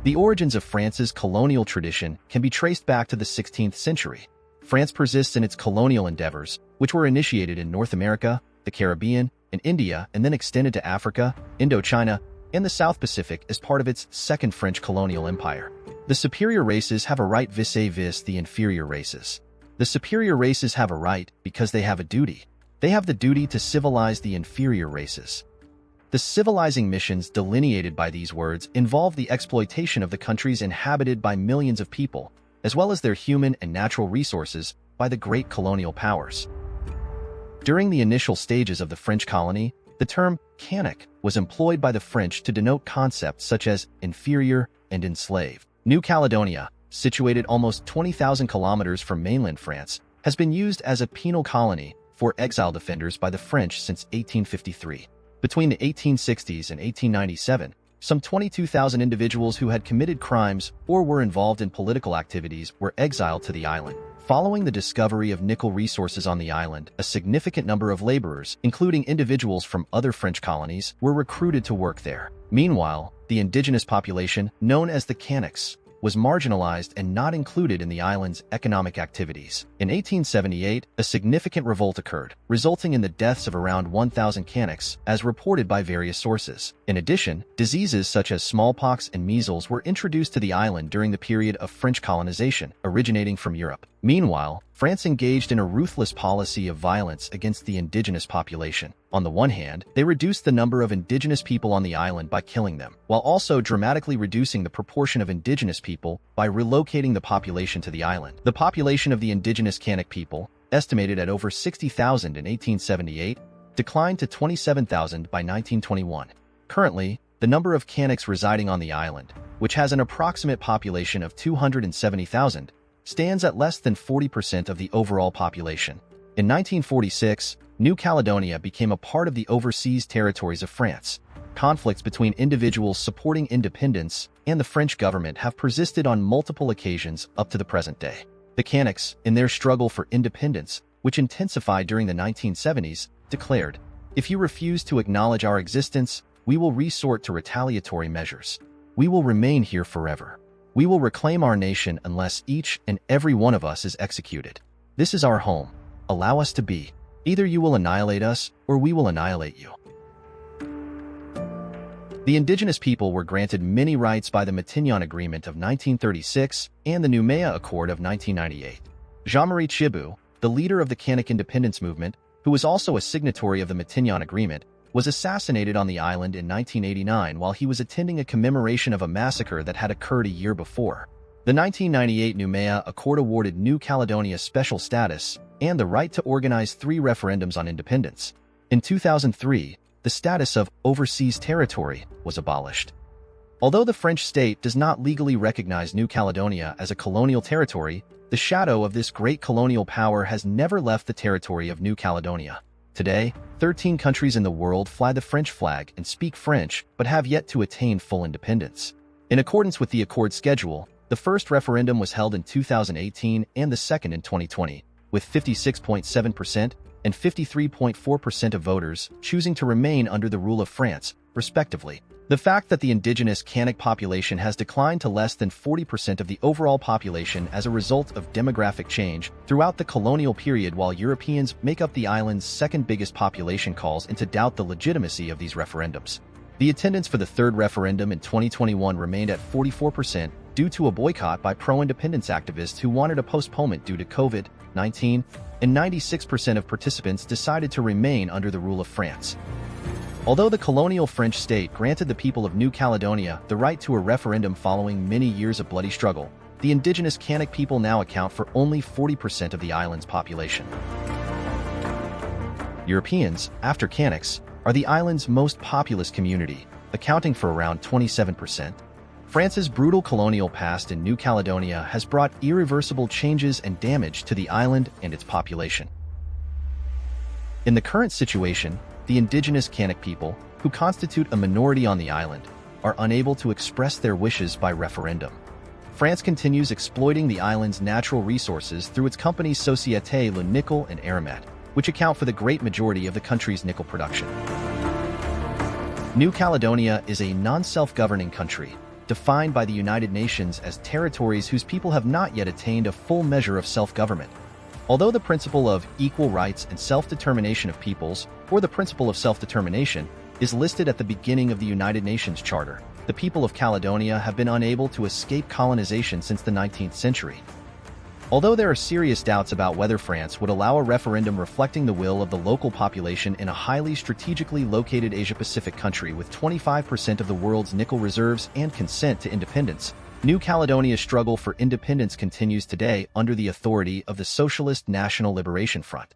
The origins of France's colonial tradition can be traced back to the 16th century. France persists in its colonial endeavors, which were initiated in North America, the Caribbean, and India, and then extended to Africa, Indochina, and the South Pacific as part of its Second French colonial empire. The superior races have a right vis-a-vis the inferior races. The superior races have a right because they have a duty. They have the duty to civilize the inferior races. The civilizing missions delineated by these words involve the exploitation of the countries inhabited by millions of people, as well as their human and natural resources by the great colonial powers. During the initial stages of the French colony, the term Kanaky was employed by the French to denote concepts such as inferior and enslaved. New Caledonia, situated almost 20,000 kilometers from mainland France, has been used as a penal colony for exiled offenders by the French since 1853. Between the 1860s and 1897, some 22,000 individuals who had committed crimes or were involved in political activities were exiled to the island. Following the discovery of nickel resources on the island, a significant number of laborers, including individuals from other French colonies, were recruited to work there. Meanwhile, the indigenous population, known as the Kanaky, was marginalized and not included in the island's economic activities. In 1878, a significant revolt occurred, resulting in the deaths of around 1,000 Kanaky, as reported by various sources. In addition, diseases such as smallpox and measles were introduced to the island during the period of French colonization, originating from Europe. Meanwhile, France engaged in a ruthless policy of violence against the indigenous population. On the one hand, they reduced the number of indigenous people on the island by killing them, while also dramatically reducing the proportion of indigenous people by relocating the population to the island. The population of the indigenous Kanaky people, estimated at over 60,000 in 1878, declined to 27,000 by 1921. Currently, the number of Kanaky residing on the island, which has an approximate population of 270,000, stands at less than 40% of the overall population. In 1946, New Caledonia became a part of the overseas territories of France. Conflicts between individuals supporting independence and the French government have persisted on multiple occasions up to the present day. The Kanaky, in their struggle for independence, which intensified during the 1970s, declared, "If you refuse to acknowledge our existence, we will resort to retaliatory measures. We will remain here forever. We will reclaim our nation unless each and every one of us is executed. This is our home. Allow us to be. Either you will annihilate us, or we will annihilate you." The indigenous people were granted many rights by the Matignon Agreement of 1936 and the Noumea Accord of 1998. Jean-Marie Tjibaou, the leader of the Kanaky independence movement, who was also a signatory of the Matignon Agreement, was assassinated on the island in 1989 while he was attending a commemoration of a massacre that had occurred a year before. The 1998 Noumea Accord awarded New Caledonia special status and the right to organize 3 referendums on independence. In 2003, the status of overseas territory was abolished. Although the French state does not legally recognize New Caledonia as a colonial territory, the shadow of this great colonial power has never left the territory of New Caledonia. Today, 13 countries in the world fly the French flag and speak French, but have yet to attain full independence. In accordance with the Accord schedule, the first referendum was held in 2018 and the second in 2020, with 56.7% and 53.4% of voters choosing to remain under the rule of France, respectively. The fact that the indigenous Kanaky population has declined to less than 40% of the overall population as a result of demographic change throughout the colonial period while Europeans make up the island's second biggest population calls into doubt the legitimacy of these referendums. The attendance for the third referendum in 2021 remained at 44% due to a boycott by pro-independence activists who wanted a postponement due to COVID-19, and 96% of participants decided to remain under the rule of France. Although the colonial French state granted the people of New Caledonia the right to a referendum following many years of bloody struggle, the indigenous Kanaky people now account for only 40% of the island's population. Europeans, after Kanaky, are the island's most populous community, accounting for around 27%. France's brutal colonial past in New Caledonia has brought irreversible changes and damage to the island and its population. In the current situation, the indigenous Kanaky people, who constitute a minority on the island, are unable to express their wishes by referendum. France continues exploiting the island's natural resources through its companies Société Le Nickel and Eramet, which account for the great majority of the country's nickel production. New Caledonia is a non-self-governing country, defined by the United Nations as territories whose people have not yet attained a full measure of self-government. Although the principle of equal rights and self-determination of peoples, or the principle of self-determination, is listed at the beginning of the United Nations Charter, the people of Caledonia have been unable to escape colonization since the 19th century. Although there are serious doubts about whether France would allow a referendum reflecting the will of the local population in a highly strategically located Asia-Pacific country with 25% of the world's nickel reserves and consent to independence, New Caledonia's struggle for independence continues today under the authority of the Socialist National Liberation Front.